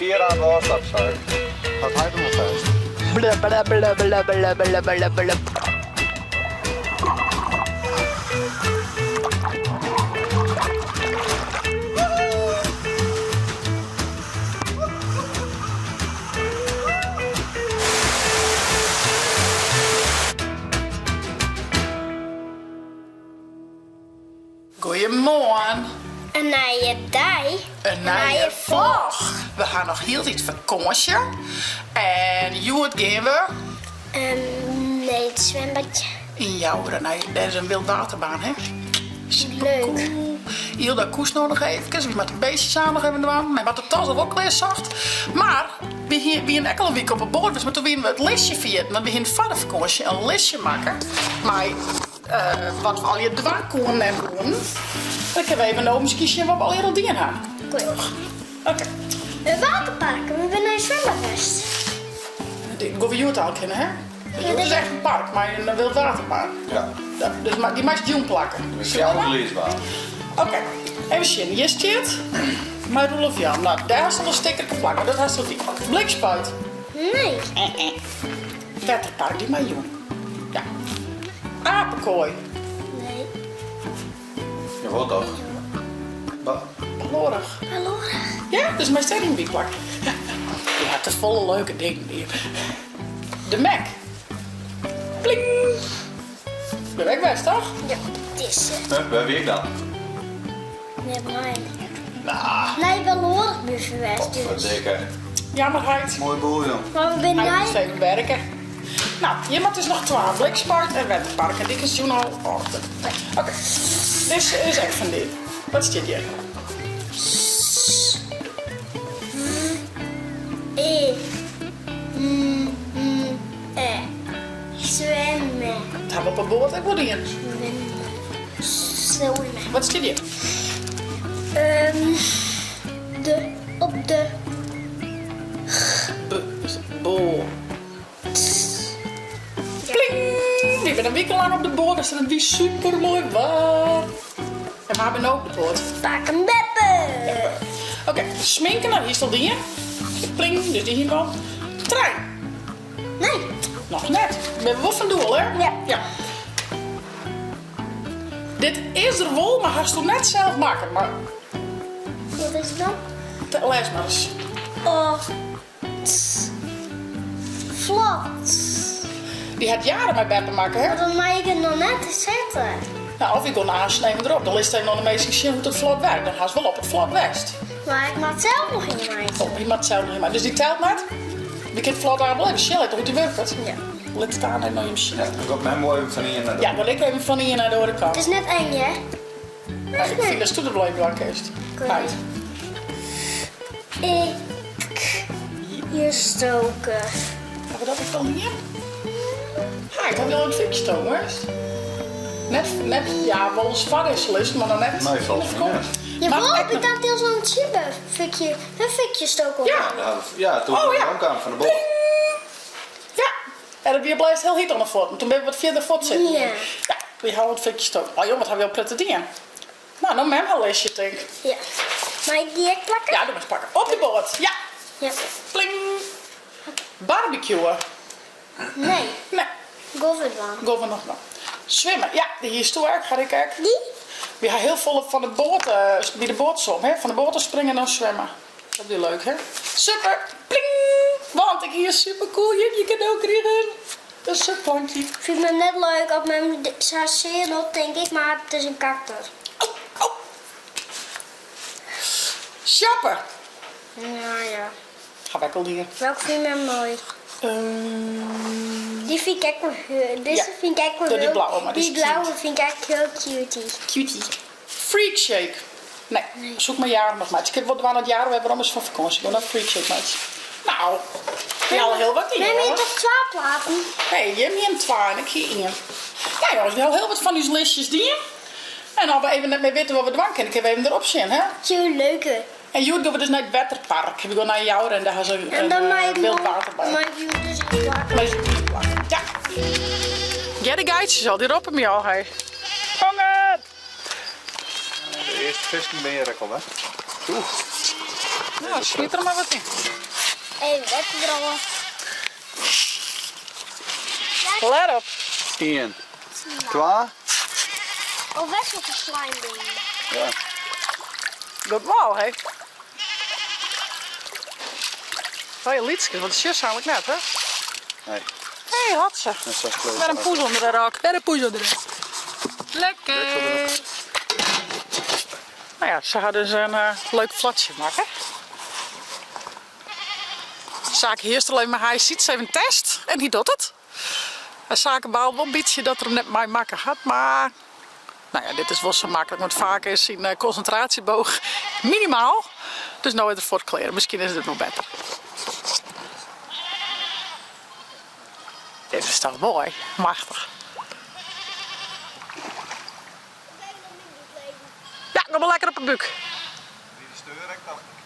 is hier aan de oorstap, zei ik. Gaat hij er nog vast? Blablabla. Goedemorgen. Een nieuwe dag. Een nieuwe vlog. We gaan nog heel iets vakantie. En Joet gaan we Nee, het zwembadje. in Jouweren. Nou, dat is een wildwaterbaan, hè? Leuk. Hilda koest nog even. We met de beestjes aan nog even doen. Maar wat de tas er ook lees zacht. Maar we een enkele week op een boord. Dus toen we het lesje vieren. Want we gingen vader vakantie een lesje maken. Maar wat we al je dwaarkoen en doen. Dan kunnen we even nou misschien zien wat we al heel dingen hebben. Goed. Oké. Een waterpark. We zijn naar een zwembadfest. Die gaan we Joet al kennen, hè? Het is echt een park, maar een wildwaterbaan. Ja. Dus die mag je doen plakken. Dat is jouw leesbaar. Oké, even zien. Hier staat maar Roelof Jan. Nou, daar is al een sticker plakken. Dat is al die. Blikspuit. Nee. Waterpark, die maar jong. Ja. Apenkooi. Nee. Je hoort toch? Balorig. Hallo. Ja, dus mijn stelling wie plakken. Je hebt de volle leuke dingen hier. De Mac. Pling. De weg toch? Ja, het is Waar weet ik dan? Nee, maar. Nou, Nee, wel hoor nu verwijst dus. verdikke. Jammerheid. Mooi boel, jong. Maar we zijn Hij moet nee. even werken. Nou, je moet dus nog 12 blikspuit en waterpark. En die is toen al achter. Oké, dus is echt van dit. Wat staat hier? Zwemmen. Het hebben we op een boot en wat in. Zwemmen. Wat staat hier? Op de Boot. Pling! We hebben een week lang op de boot, dus dat is super mooi waar. En we hebben ook de boot. pak een beppe. Oké, sminken, nou hier staat die in. Pling, dus die hier wel. Trein. Nee. Nog net. We hebben wel van doel, hè? Ja. Dit is er wel, maar hij toen net zelf maken. Maar Wat is het dan? lees maar eens. Oh. Vlot. Die had jaren met Beppe maken, hè? Maar dan mag ik het nog net zetten. Nou, of ik kon aansnemen erop. Dan is het nog een meisje zien hoe het vlot werkt. Dan gaat ze wel op het vlot west. Maar ik mag het zelf nog in mij. Oh, je maakt zelf nog helemaal. Dus die telt net. Je kunt vlot aan blijven. Shell, hoe die werkt. Ja. Let staan en dan je machine. Ja, ik heb mij mooi van hier naar de... Ja, dan ik even van hier naar de andere kant. Het is net eng, hè? Ja, ik vind dat stoet blijven blank is. Goed. Uit. Ik hier stoken. Hebben we dat ik dan hier? Ja, ik heb wel een fikje toon, hoor. Net, ja, wel eens varrenslust, maar dan net. Nee, valt niet net. Je Maar wil echt ik had heel zo'n chippenfikje. Een fikje stoken. Ja. Ja, toen Oh, de ja. woonkamer van de boot. Ja. En het weer blijft heel hit aan de voet. Maar toen ben we wat verder voet zitten. Ja. Ja, we houden het fikje toon. Oh joh, wat hebben we al prettig dingen. Nou, dan met een lesje, denk ik. Ja. Mag ik die echt plakken? Ja, doe maar eens pakken. Op de boord. Ja. Ja. Pling. Barbecuen. Nee. Nee, Goverdwan. gaan we nog maar. Zwemmen. Ja, hier is toe. Ga ik kijken. Die? We gaan heel veel van de boot, bij de bootsom, hè? Van de boot springen en dan zwemmen. Dat is leuk, hè? Super! Pling! Want ik hier super cool, je kan ook krijgen. Dat is een plankje. Ik vind het net leuk op mijn zeer op, denk ik, maar het is een cactus. Oh, oh. Shoppen! Nou ja. Ga weg al hier. Welke vind je mooi? Die vind ik echt wel heel... Deze Ja, vind ik echt wel die heel... blauwe, maar die is die blauwe vind ik echt heel cutie. Cutie. Freak shake. Nee, zoek maar jaren nog maar. Ik heb wat aan het jaar, we hebben anders van vakantie. Ik wil naar freak shake, maatje. Nou, je al heel wat in, Neem je jongens. toch 12 platen? Hé, je hebt een 2 en ik hier in. Ja jongens, we hebben heel wat van die listjes die. En als we even net meer weten wat we doen kunnen, kunnen we even erop zien, hè? Zo leuke. En jullie gaan we dus naar het waterpark. We gaan naar jou en daar gaan ze En dan mag ik wild nog... water bij. Mag ik dus in plakken. Ja. Ja, de guides al die roepen me al, hè. Vangen! De eerste vis ben je er al, hè? Oeh. Nou, schiet er maar wat in. Even wegdrollen. Let op. 1, 2. Oh, best wel een slime ding. Ja. Dat wauw, hé. Oh, je liedjes, want de zus hou ik net, hè? Nee, Hé, had ze. dat is zo klein. Met een poes onder de rok. Met een poes onder de rok. Lekker. Nou ja, ze hadden dus een leuk flatje maken. Zaak eerst alleen maar hij ziet, ze even een test en die doet het. Hij zaken bouwt wel een beetje dat er hem net mij maken had, maar nou ja, dit is wel zo makkelijk, want vaak is zijn concentratieboog minimaal. Dus nou weer voor het kleren, misschien is het nog beter. Dit is toch mooi, machtig. Ja, kom maar lekker op het buik.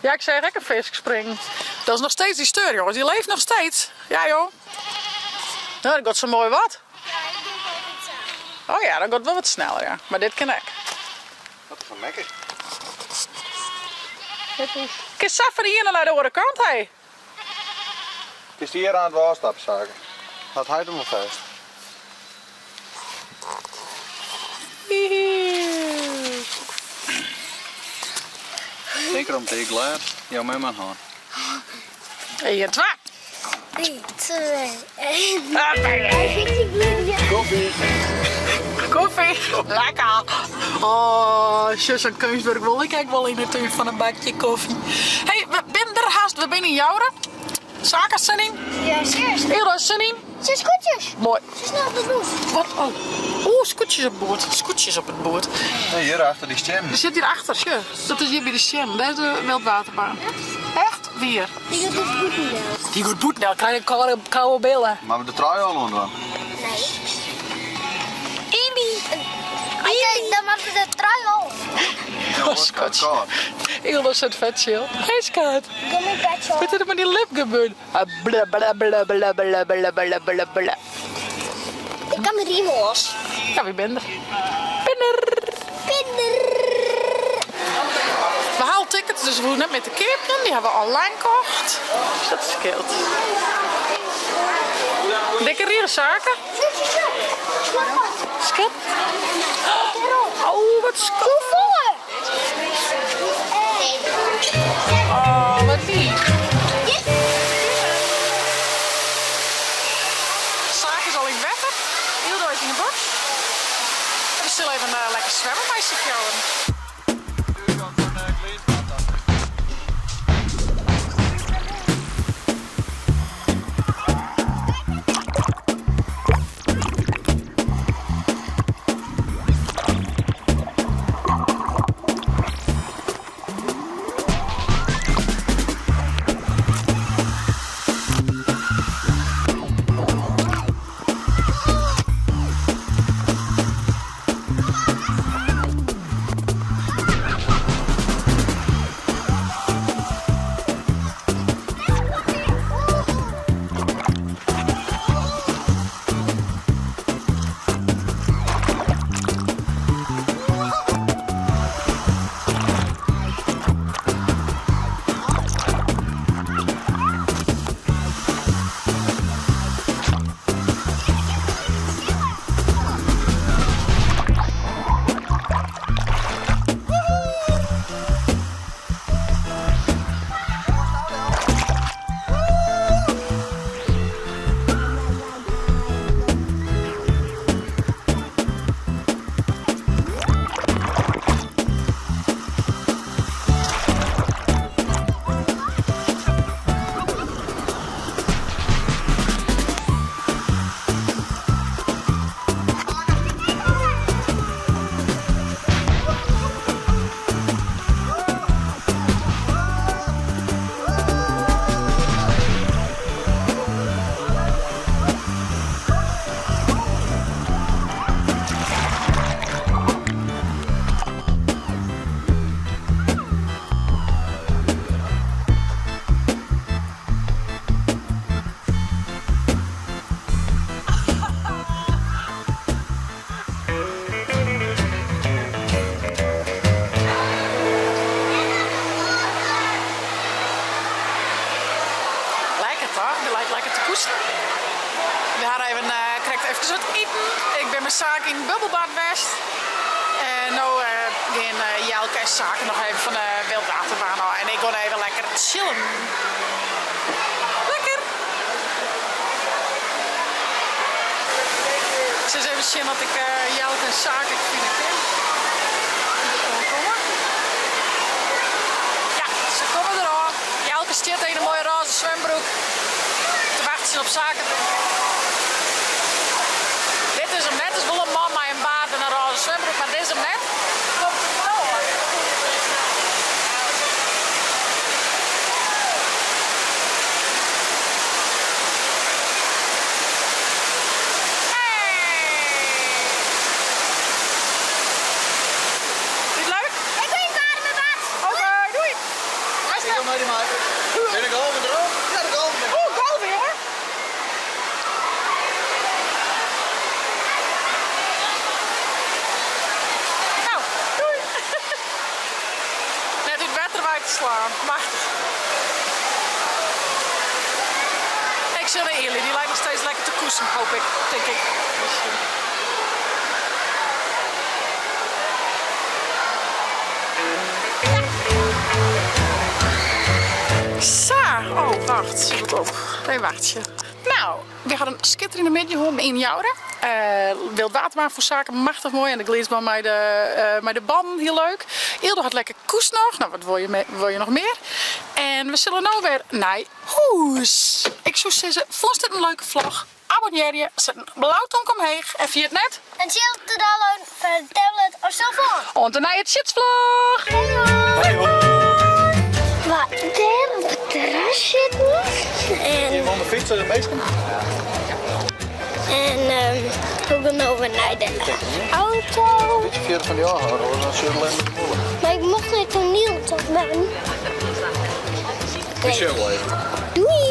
Ja, ik zei rekkenvis springen. Dat is nog steeds die steur, jongens. Die leeft nog steeds. Ja, joh. Nou, dat gaat zo mooi wat. Ja, ik doe wel iets aan. Oh ja, dat gaat wel wat sneller, ja. Maar dit kan ik. Wat een mekker. Kijk, van hier naar de andere kant, hé. Het is hier aan het waalstapzaken. Gaat hij hem wel vast? Zeker om te klaar. Jouw met mijn hand. 1, 2. 3, 2, 1. Koffie. Koffie. Lekker. Oh, zus en kunstwerk wil ik wel in natuurlijk van een bakje koffie. Hé, hey, we zijn er haast. We zijn in Jouren. Zaken zijn in. Ja, serieus. Heel zijn in. Ze scootjes. Mooi. Ze snel op de boot. Wat? Oh. Oeh, scootjes op boord. Scootjes op het boord. Nee, hier achter die stem. Die zit hier achter, ja. Dat is hier bij de Sjen. Dat is de Wildwaterbaan. Echt? Weer. Die doet het goed niet wel. Die wordt boet, nou krijg je koude billen. Maar we de trui al onder. Nee. Kijk, dan mag de trui al. Oh, schatje. Heel zit vet chill. Hé, schat. Kom in bed zo. Wat is er met die lip gebeurd? Ah, bla bla bla bla bla bla bla bla bla. Ik kan de riem los. Ja, wie ben er? Pinner. We halen tickets, dus we hoeven net met de keerpin. Die hebben we online gekocht. Dus dat scheelt. Dikke rieren zaken. Schat. Oh, wat schat. Doe voor. Oh, wat lief. Zaak is al in het water. Hildo is in de box. We zullen even lekker zwemmen bij Sint-Johan. toch? Die lijkt lekker te koesten. We hadden even, krijgt even wat eten. Ik ben mijn zaak in Bubbelbad West. En nu gaan Jelke en zaken nog even van de wildwaterbaan. En ik ga even lekker chillen. Lekker! Ik zal eens even zien dat ik Jelke en zaken vind. Ja, ze komen er al. Jelke zit in een mooie roze zwembroek. Te wachten op zaken. Dit is hem net. Het is wel een man met een baard en een roze zwembroek, maar dit is hem net. Komt er wel hoor. Vind je het leuk? Ik weet waar mijn bad. Oké, doei. Ben ik al met erop? Ja, dat al. Oeh, goal weer hoor. Nou, doei. Net uit Wetterwijk te slaan. Machtig. Ik zeg naar Eli, die lijkt nog steeds lekker te koesen, hoop ik, denk ik. Zo, oh wacht, zoek op. Nee, wacht je. Nou, we hadden een schitterende middag in Jouren. Wildwaterbaan voor zaken, machtig mooi. En de gleesbaan met de ban, heel leuk. Eelder had lekker koes nog. Nou, wat wil je nog meer? En we zullen nou weer naar Hoes. Ik zou zeggen, vond dit een leuke vlog? Abonneer je, zet een blauwtonk omheen. En via het net. En chill te downloaden van de tablet of zo voor. En dan naar het shitsvlog. Hey, hoor. Wat daar op het terras zit nog. Je van de fiets er meestal. En we gaan over naar de auto. Beetje verder van die aanhouden hoor, dan zullen we alleen met de molen. Maar ik mocht niet toneel tot ben. Ik zeg wel even. Doei!